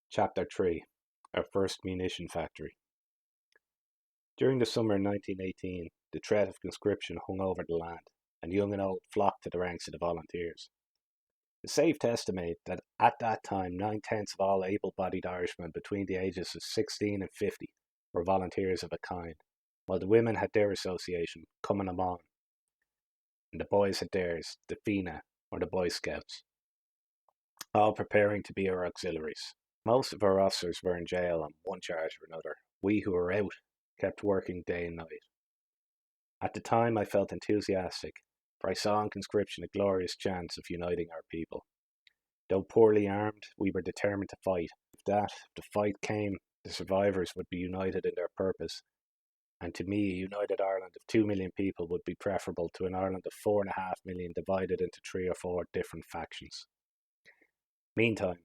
Chapter 3 Our First Munition Factory. During the summer of 1918, the threat of conscription hung over the land, and young and old flocked to the ranks of the volunteers. It's safe to estimate that at that time, 9/10 of all able bodied Irishmen between the ages of 16 and 50 were volunteers of a kind, while the women had their association, Cumann na mBan, and the boys had theirs, the Fina, or the Boy Scouts, all preparing to be our auxiliaries. Most of our officers were in jail on one charge or another. We who were out kept working day and night. At the time I felt enthusiastic, for I saw in conscription a glorious chance of uniting our people. Though poorly armed, we were determined to fight. If the fight came, the survivors would be united in their purpose, and to me a united Ireland of 2 million people would be preferable to an Ireland of 4.5 million divided into 3 or 4 different factions. Meantime,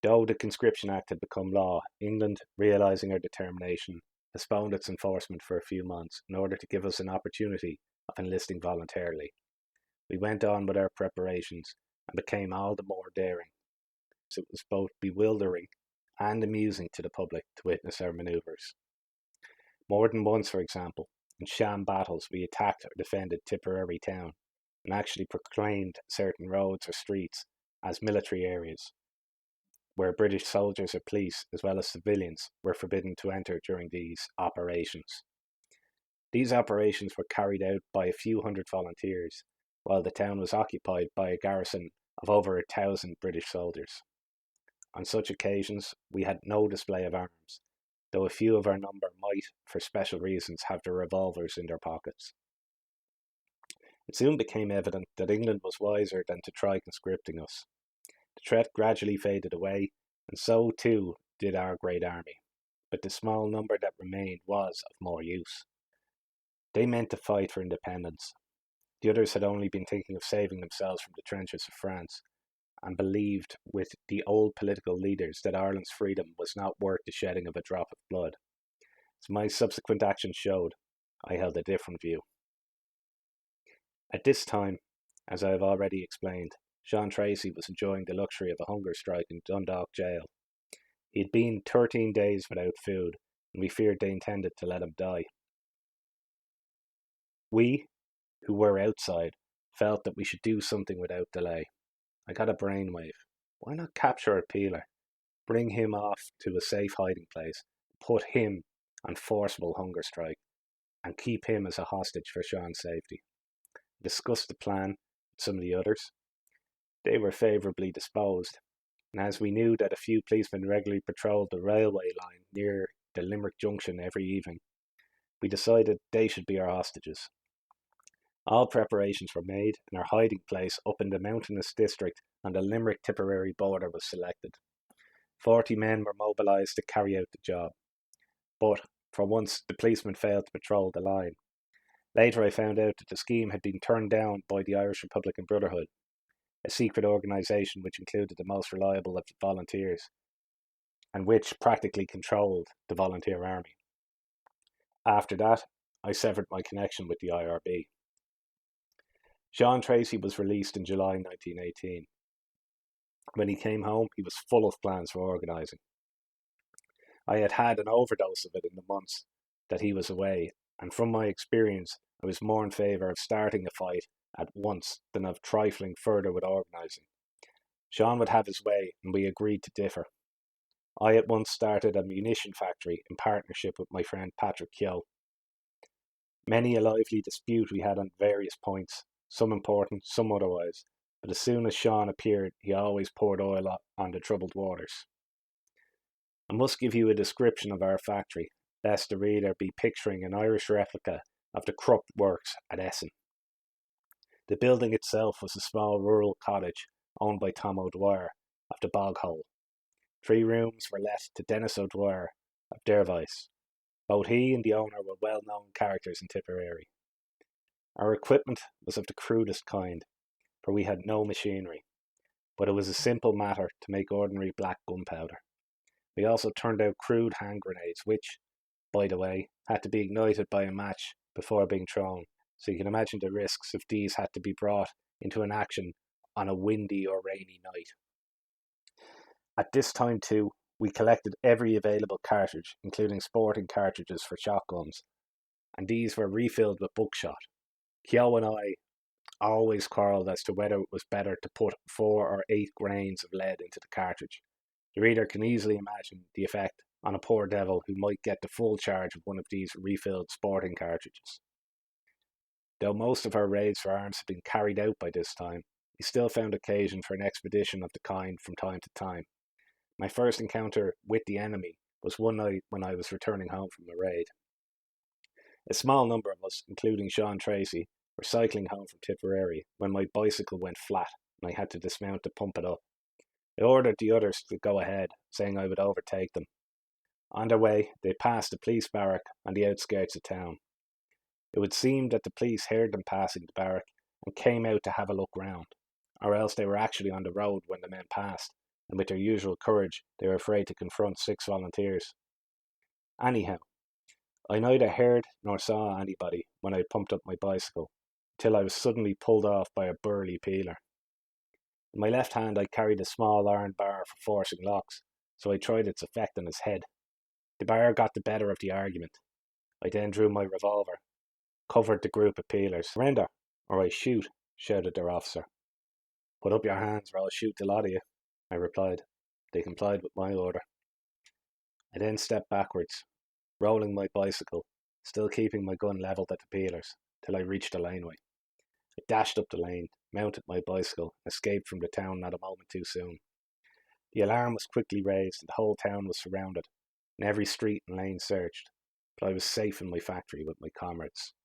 though the Conscription Act had become law, England, realising our determination, postponed its enforcement for a few months in order to give us an opportunity of enlisting voluntarily. We went on with our preparations and became all the more daring, so it was both bewildering and amusing to the public to witness our manoeuvres. More than once, for example, in sham battles we attacked or defended Tipperary town and actually proclaimed certain roads or streets as military areas, where British soldiers or police, as well as civilians, were forbidden to enter during these operations. These operations were carried out by a few hundred volunteers, while the town was occupied by a garrison of over 1,000 British soldiers. On such occasions, we had no display of arms, though a few of our number might, for special reasons, have their revolvers in their pockets. It soon became evident that England was wiser than to try conscripting us. The threat gradually faded away, and so too did our great army, but the small number that remained was of more use. They meant to fight for independence. The others had only been thinking of saving themselves from the trenches of France, and believed with the old political leaders that Ireland's freedom was not worth the shedding of a drop of blood. As my subsequent actions showed, I held a different view. At this time, as I have already explained, Sean Tracy was enjoying the luxury of a hunger strike in Dundalk jail. He had been 13 days without food, and we feared they intended to let him die. We, who were outside, felt that we should do something without delay. I got a brainwave. Why not capture a peeler, bring him off to a safe hiding place, put him on forcible hunger strike, and keep him as a hostage for Sean's safety? I discussed the plan with some of the others. They were favourably disposed, and as we knew that a few policemen regularly patrolled the railway line near the Limerick Junction every evening, we decided they should be our hostages. All preparations were made, and our hiding place up in the mountainous district on the Limerick-Tipperary border was selected. 40 men were mobilised to carry out the job, but for once the policemen failed to patrol the line. Later I found out that the scheme had been turned down by the Irish Republican Brotherhood, a secret organisation which included the most reliable of the volunteers, and which practically controlled the volunteer army. After that, I severed my connection with the IRB. Sean Tracy was released in July 1918. When he came home, he was full of plans for organising. I had had an overdose of it in the months that he was away, and from my experience, I was more in favour of starting a fight at once than of trifling further with organising. Sean would have his way, and we agreed to differ. I at once started a munition factory in partnership with my friend Patrick Keogh. Many a lively dispute we had on various points, some important, some otherwise, but as soon as Sean appeared, he always poured oil on the troubled waters. I must give you a description of our factory, lest the reader be picturing an Irish replica of the Krupp Works at Essen. The building itself was a small rural cottage owned by Tom O'Dwyer of the Bog Hole. 3 rooms were let to Dennis O'Dwyer of Dervice. Both he and the owner were well-known characters in Tipperary. Our equipment was of the crudest kind, for we had no machinery, but it was a simple matter to make ordinary black gunpowder. We also turned out crude hand grenades which, by the way, had to be ignited by a match before being thrown, so you can imagine the risks if these had to be brought into an action on a windy or rainy night. At this time too, we collected every available cartridge, including sporting cartridges for shotguns, and these were refilled with buckshot. Kyo and I always quarrelled as to whether it was better to put 4 or 8 grains of lead into the cartridge. The reader can easily imagine the effect on a poor devil who might get the full charge of one of these refilled sporting cartridges. Though most of our raids for arms had been carried out by this time, we still found occasion for an expedition of the kind from time to time. My first encounter with the enemy was one night when I was returning home from a raid. A small number of us, including Sean Tracy, were cycling home from Tipperary when my bicycle went flat and I had to dismount to pump it up. I ordered the others to go ahead, saying I would overtake them. On their way, they passed the police barrack on the outskirts of town. It would seem that the police heard them passing the barrack and came out to have a look round, or else they were actually on the road when the men passed, and with their usual courage, they were afraid to confront 6 volunteers. Anyhow, I neither heard nor saw anybody when I pumped up my bicycle, till I was suddenly pulled off by a burly peeler. In my left hand I carried a small iron bar for forcing locks, so I tried its effect on his head. The bar got the better of the argument. I then drew my revolver, covered the group of peelers. "Surrender, or I shoot," shouted their officer. "Put up your hands, or I'll shoot the lot of you," I replied. They complied with my order. I then stepped backwards, rolling my bicycle, still keeping my gun levelled at the peelers, till I reached the laneway. I dashed up the lane, mounted my bicycle, and escaped from the town not a moment too soon. The alarm was quickly raised, and the whole town was surrounded, and every street and lane searched, but I was safe in my factory with my comrades.